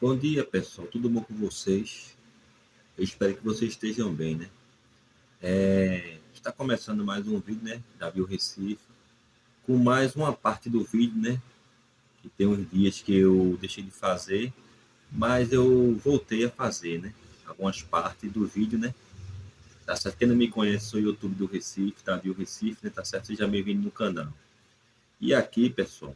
Bom dia, pessoal. Tudo bom com vocês? Eu espero que vocês estejam bem, né? Está começando mais um vídeo, né? Da Bio Recife, com mais uma parte do vídeo, né? Que tem uns dias que eu deixei de fazer, mas eu voltei a fazer, né? Algumas partes do vídeo, né? Tá certo? Quem não me conhece, sou o YouTube do Recife, da Bio Recife, né? Tá certo? Seja bem-vindo no canal. E aqui, pessoal,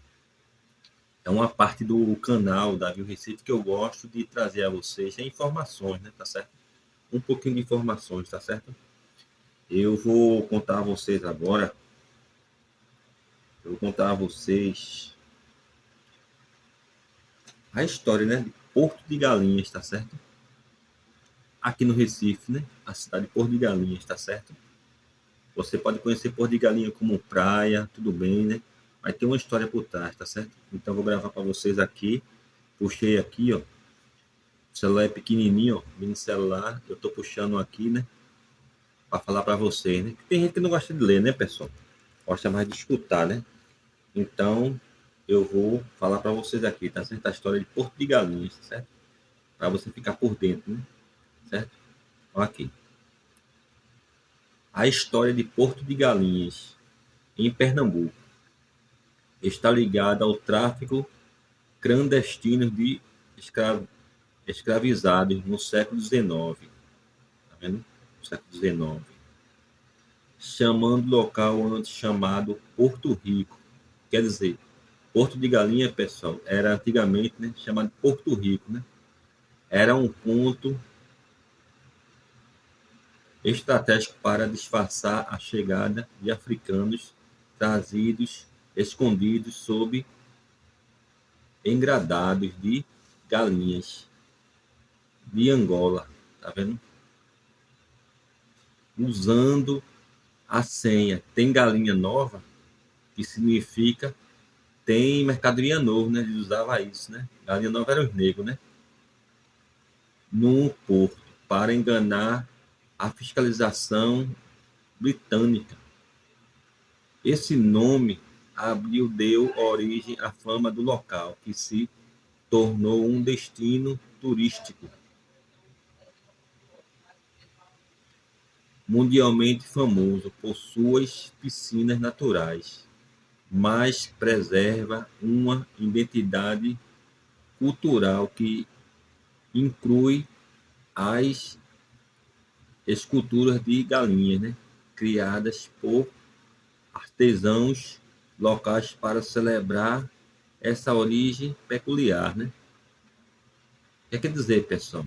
é uma parte do canal da Bio Recife que eu gosto de trazer a vocês informações, né? Tá certo? Um pouquinho de informações, tá certo? Eu vou contar a vocês agora, eu vou contar a vocês a história, né, de Porto de Galinhas, tá certo? Aqui no Recife, né, a cidade de Porto de Galinhas, tá certo? Você pode conhecer Porto de Galinhas como praia, tudo bem, né? Mas tem uma história por trás, tá certo? Então eu vou gravar para vocês aqui. Puxei aqui, ó. O celular é pequenininho, ó, mini celular. Eu tô puxando aqui, né, para falar para vocês, né? Tem gente que não gosta de ler, né, pessoal? Gosta mais de escutar, né? Então, eu vou falar para vocês aqui, tá certo? A história de Porto de Galinhas, certo? Para você ficar por dentro, né? Certo? Olha aqui. A história de Porto de Galinhas, em Pernambuco, está ligada ao tráfico clandestino de escravizados no século XIX. Tá vendo? No século XIX. Chamando o local antes chamado Porto Rico. Quer dizer, Porto de Galinha, pessoal, era antigamente, né, chamado Porto Rico, né? Era um ponto estratégico para disfarçar a chegada de africanos trazidos escondidos sob engradados de galinhas de Angola, tá vendo? Usando a senha "tem galinha nova", que significa tem mercadoria nova, né? Eles usavam isso, né? Galinha nova era os negros, né? No porto, para enganar a fiscalização britânica. Esse nome abril deu origem à fama do local, que se tornou um destino turístico mundialmente famoso por suas piscinas naturais, mas preserva uma identidade cultural que inclui as esculturas de galinhas, né, criadas por artesãos locais para celebrar essa origem peculiar, né? O que quer dizer, pessoal?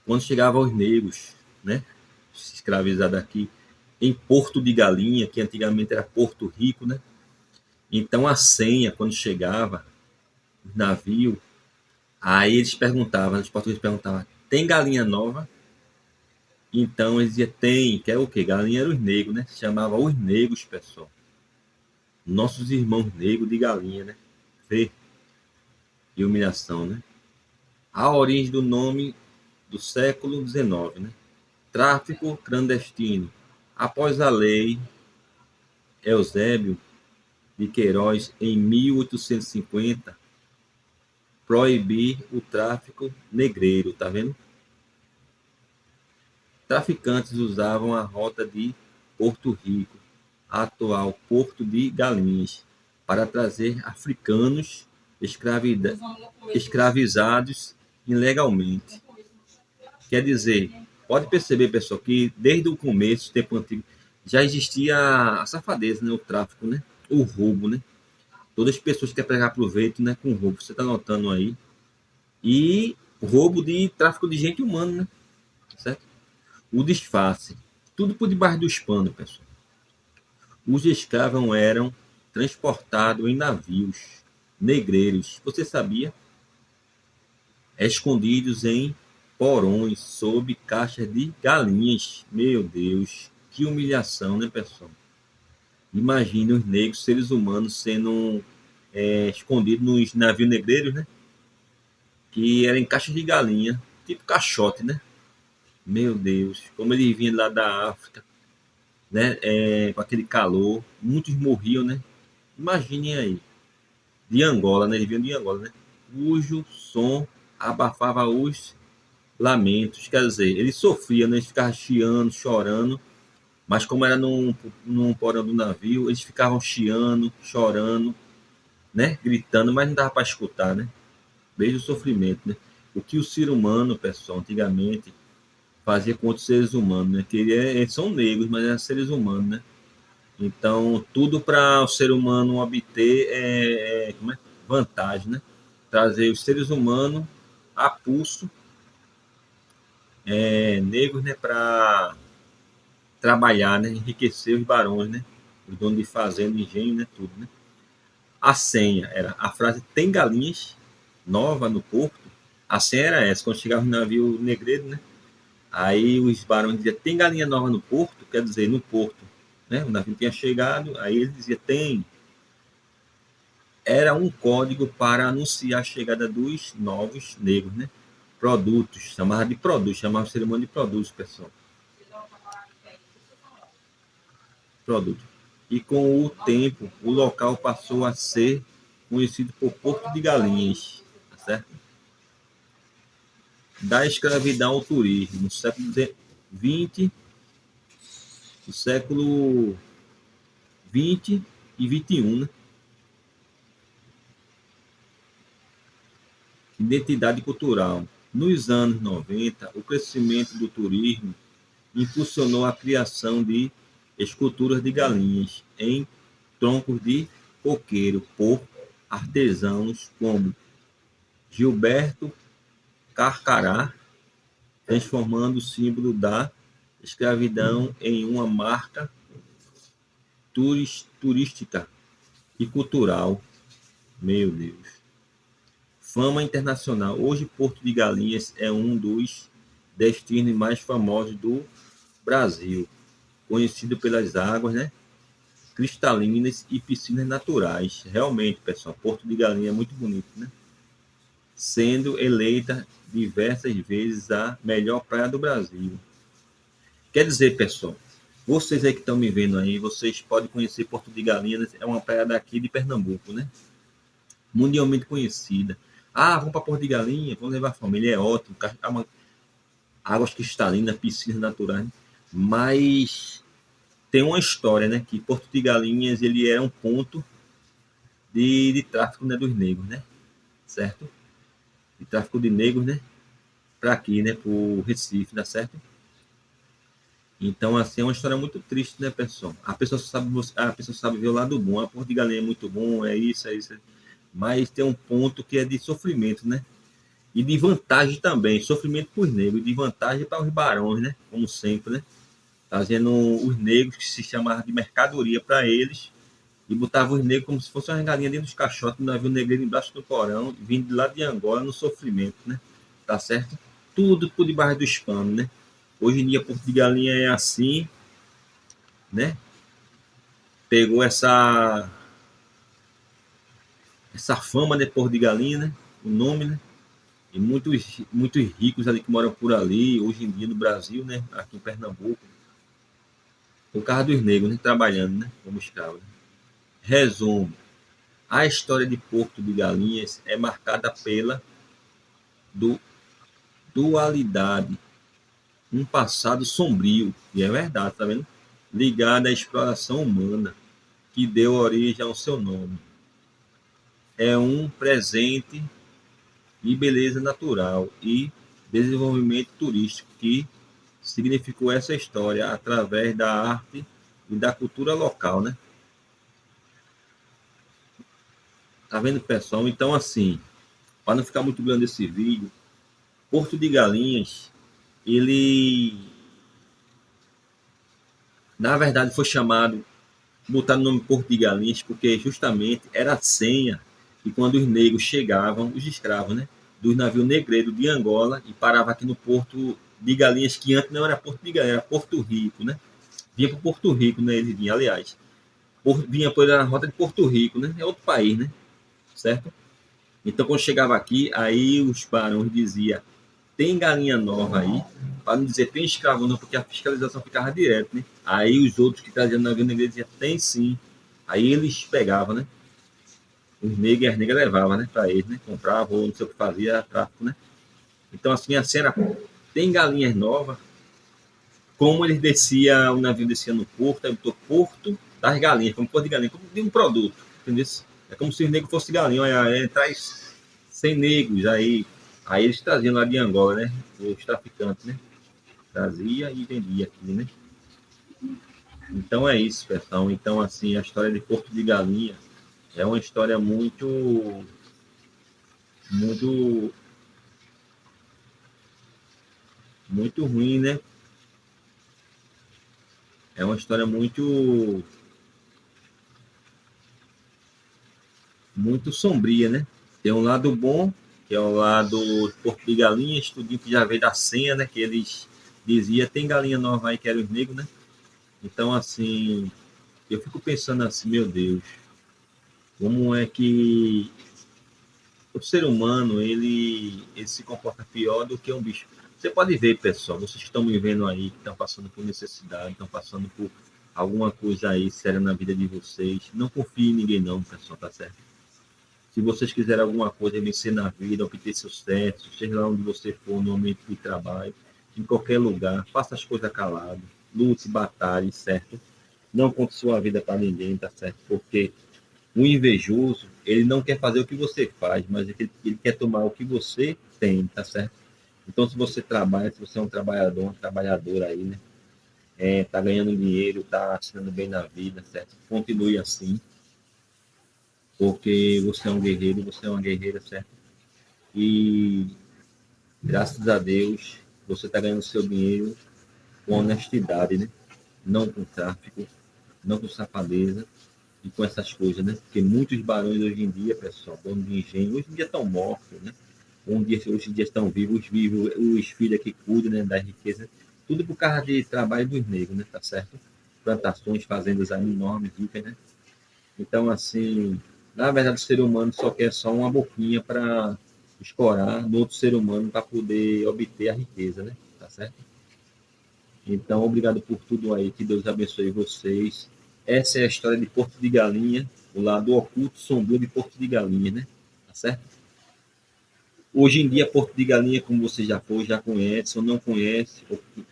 Quando chegavam os negros, né, escravizados aqui em Porto de Galinha, que antigamente era Porto Rico, né? Então a senha, quando chegava o navio, aí eles perguntavam, os portugueses perguntavam, tem galinha nova? Então eles diziam, tem, que é o quê? Galinha era os negros, né? Chamava os negros, pessoal. Nossos irmãos negros de galinha, né? Vê, que humilhação, né? A origem do nome do século XIX, né? Tráfico clandestino. Após a lei Eusébio de Queiroz, em 1850, proibir o tráfico negreiro, tá vendo? Traficantes usavam a rota de Porto Rico, atual Porto de Galinhas, para trazer africanos escravizados ilegalmente. Quer dizer, pode perceber, pessoal, que desde o começo, tempo antigo, já existia a safadeza, né? O tráfico, né? O roubo, né? Todas as pessoas querem pegar proveito, né? Com roubo. Você está notando aí? E roubo de tráfico de gente humana, né? Certo? O disfarce. Tudo por debaixo dos panos, pessoal. Os escravos eram transportados em navios negreiros. Você sabia? Escondidos em porões sob caixas de galinhas. Meu Deus, que humilhação, né, pessoal? Imagine os negros, seres humanos, sendo escondidos nos navios negreiros, né? Que eram em caixas de galinha, tipo caixote, né? Meu Deus, como ele vinha lá da África, né? Com aquele calor, muitos morriam, né? Imaginem aí, de Angola, né? Eles vinham de Angola, né? cujo som abafava os lamentos. Quer dizer, ele sofria, né? Eles ficavam chiando, chorando, mas como era num porão do navio, eles ficavam chiando, chorando, né? Gritando, mas não dava para escutar, né? Veja o sofrimento, né? O que o ser humano, pessoal, antigamente fazia com outros seres humanos, né? Que eles são negros, mas eram seres humanos, né? Então, tudo para o ser humano obter como é? Vantagem, né? Trazer os seres humanos a pulso, negros, né? Para trabalhar, né? Enriquecer os barões, né? Os donos de fazenda, engenho, né? Tudo, né? A senha era a frase tem galinhas nova no porto. A senha era essa, quando chegava no navio negreiro, né? Aí os barões diziam, tem galinha nova no porto? Quer dizer, no porto, né? O navio tinha chegado, aí ele dizia, tem. Era um código para anunciar a chegada dos novos negros, né? Produtos, chamava de produtos, chamava o ser humano de produtos, pessoal. Produto. E com o tempo, o local passou a ser conhecido por Porto de Galinhas, tá certo? Da escravidão ao turismo, no século XX, no século XX e XXI, né? Identidade cultural. Nos anos 90, o crescimento do turismo impulsionou a criação de esculturas de galinhas em troncos de coqueiro por artesãos como Gilberto Carcará, transformando o símbolo da escravidão em uma marca turística e cultural. Meu Deus. Fama internacional. Hoje, Porto de Galinhas é um dos destinos mais famosos do Brasil, conhecido pelas águas, né, cristalinas e piscinas naturais. Realmente, pessoal, Porto de Galinhas é muito bonito, né? Sendo eleita diversas vezes a melhor praia do Brasil. Quer dizer, pessoal, vocês aí que estão me vendo aí, vocês podem conhecer Porto de Galinhas, é uma praia daqui de Pernambuco, né? Mundialmente conhecida. Ah, vamos para Porto de Galinhas, vamos levar a família, é ótimo, águas cristalinas, piscinas naturais, mas tem uma história, né, que Porto de Galinhas ele é um ponto de tráfico, né, dos negros, né, certo? De tráfico de negros, né, para aqui, né, para o Recife, dá certo? Então, assim, é uma história muito triste, né, pessoal? A pessoa sabe ver o lado bom. A Porto de Galinha é muito bom, é isso, é isso. Mas tem um ponto que é de sofrimento, né? E de vantagem também. Sofrimento para os negros, de vantagem para os barões, né? Como sempre, né? Trazendo os negros que se chamavam de mercadoria para eles e botavam os negros como se fosse uma galinha dentro dos caixotes, no navio negreiro embaixo do porão, vindo de lá de Angola no sofrimento, né? Tá certo? Tudo por debaixo dos panos, né? Hoje em dia, Porto de Galinha é assim, né? Pegou essa fama de Porto de Galinha, né? O nome, né? E muitos ricos ali que moram por ali, hoje em dia no Brasil, né? Aqui em Pernambuco, por causa dos negros, né? Trabalhando, né? Como escravos. Né? Resumo: a história de Porto de Galinhas é marcada pela du dualidade, um passado sombrio, e é verdade, tá vendo? Ligado à exploração humana, que deu origem ao seu nome. É um presente e beleza natural e desenvolvimento turístico que significou essa história através da arte e da cultura local, né? Tá vendo, pessoal? Então, assim, para não ficar muito grande esse vídeo, Porto de Galinhas, ele, na verdade, foi chamado, botaram o nome Porto de Galinhas, porque justamente era a senha que quando os negros chegavam, os escravos, né? Dos navios negreiros de Angola e parava aqui no Porto de Galinhas, que antes não era Porto de Galinhas, era Porto Rico, né? Vinha para Porto Rico, né? Ele vinha, aliás. Vinha pela rota de Porto Rico, né? É outro país, né? Certo? Então, quando chegava aqui, aí os barões diziam, tem galinha nova aí, para não dizer tem escravo não, porque a fiscalização ficava direto, né? Aí os outros que traziam na navio negreiro diziam, tem sim. Aí eles pegavam, né? os negros e as negras levavam, né, para eles, né, compravam, ou não sei o que fazia, tráfico, né. Então, assim, a cena tem galinhas novas, como eles descia, o navio descia no porto, aí botou Porto das Galinhas, como Porto de Galinha, como de um produto, entendeu? É como se os negros fossem galinha, olha, traz 100 negros, aí eles traziam lá de Angola, né, os traficantes, né, trazia e vendia aqui, né. Então é isso, pessoal. Então, assim, a história de Porto de Galinha é uma história muito, muito ruim, né? É uma história muito sombria, né? Tem um lado bom, que é o lado Porto de Galinha, estudinho que já veio da senha, né? Que eles diziam, tem galinha nova aí que era os negros, né? Então, assim, eu fico pensando assim, meu Deus, como é que o ser humano, ele se comporta pior do que um bicho. Você pode ver, pessoal, vocês que estão me vendo aí, que estão passando por necessidade, estão passando por alguma coisa aí séria na vida de vocês, não confie em ninguém não, pessoal, tá certo? Se vocês quiserem alguma coisa, vencer na vida, obter sucesso, seja lá onde você for, no ambiente de trabalho, em qualquer lugar, faça as coisas calado, lute, batalhe, certo? Não conte sua vida para ninguém, tá certo? Porque o invejoso, ele não quer fazer o que você faz, mas ele quer tomar o que você tem, tá certo? Então, se você trabalha, se você é um trabalhador, uma trabalhadora aí, né? Tá ganhando dinheiro, tá se dando bem na vida, certo? Continue assim, porque você é um guerreiro, você é uma guerreira, certo? E graças a Deus, você está ganhando seu dinheiro com honestidade, né? Não com tráfico, não com safadeza e com essas coisas, né? Porque muitos barões hoje em dia, pessoal, dono de engenho, hoje em dia estão mortos, né? Hoje em dia estão vivos, os filhos que cuidam, né, da riqueza, tudo por causa de trabalho dos negros, né? Tá certo? Plantações, fazendas aí enormes, ricas, né? Então, assim, na verdade, o ser humano só quer só uma boquinha para escorar no outro ser humano para poder obter a riqueza, né? Tá certo? Então, obrigado por tudo aí, que Deus abençoe vocês. Essa é a história de Porto de Galinha, o lado oculto, sombrio de Porto de Galinha, né? Tá certo? Hoje em dia, Porto de Galinha, como você já foi, já conhece, ou não conhece,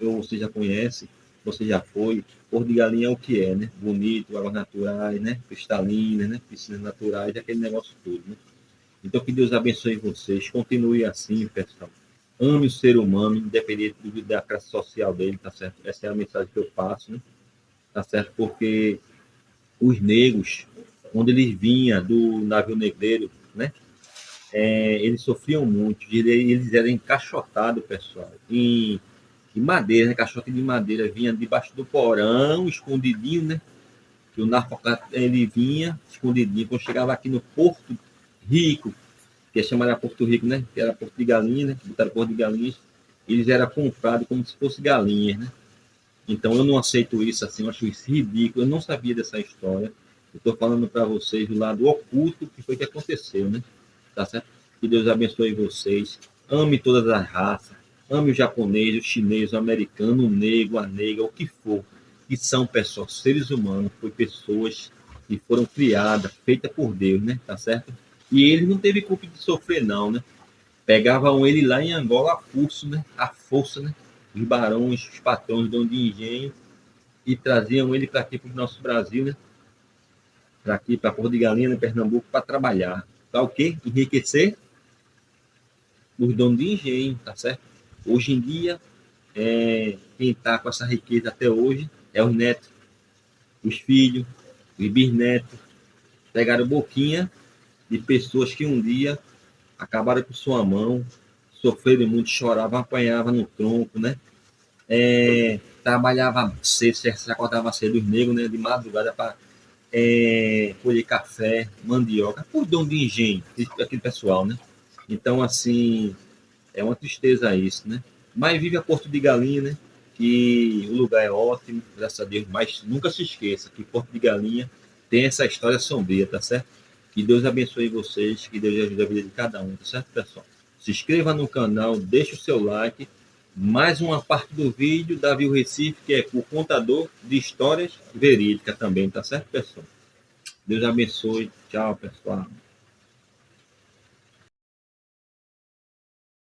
ou você já conhece, você já foi. Porto de Galinha é o que é, né? Bonito, águas naturais, né? Cristalinas, né? Piscinas naturais, aquele negócio todo, né? Então, que Deus abençoe vocês. Continue assim, pessoal. Ame o ser humano, independente da classe social dele, tá certo? Essa é a mensagem que eu passo, né? Tá certo? Porque os negros, quando eles vinham do navio negreiro, né? Eles sofriam muito, eles eram encaixotados, pessoal, em madeira, né? Caixote de madeira, vinha debaixo do porão, escondidinho, né? Que o narcotráfico, ele vinha escondidinho, quando chegava aqui no Porto Rico, que é chamado Porto Rico, né? Que era Porto de Galinha, né? Botaram Porto de Galinhas, eles eram comprados como se fossem galinhas, né? Então eu não aceito isso assim, eu acho isso ridículo, eu não sabia dessa história. Eu estou falando para vocês do lado oculto que foi que aconteceu, né? Tá certo? Que Deus abençoe vocês. Ame todas as raças. Ame o japonês, o chinês, o americano, o negro, a negra, o que for. Que são pessoas, seres humanos, foi pessoas que foram criadas, feitas por Deus, né? Tá certo? E ele não teve culpa de sofrer, não, né? Pegavam ele lá em Angola a pulso, né? A força, né? Os barões, os patrões, donos de engenho, e traziam ele para aqui, para o nosso Brasil, né? Para aqui, para Porto de Galinha, em Pernambuco, para trabalhar. Para o quê? Enriquecer os donos de engenho, tá certo? Hoje em dia, quem está com essa riqueza até hoje é os netos, os filhos, os bisnetos. Pegaram boquinha de pessoas que um dia acabaram com sua mão, sofreram muito, choravam, apanhavam no tronco, né? Trabalhava cedo, se acordava cedo os negros, né? De madrugada para colher café, mandioca, por dono de engenho, aquele pessoal, né? Então, assim, é uma tristeza isso, né? Mas vive a Porto de Galinha, né? Que o lugar é ótimo, graças a Deus, mas nunca se esqueça que Porto de Galinha tem essa história sombria, tá certo? Que Deus abençoe vocês, que Deus ajude a vida de cada um, tá certo, pessoal? Se inscreva no canal, deixe o seu like. Mais uma parte do vídeo, Davi o Recife, que é o contador de histórias verídicas também, tá certo, pessoal? Deus abençoe. Tchau, pessoal.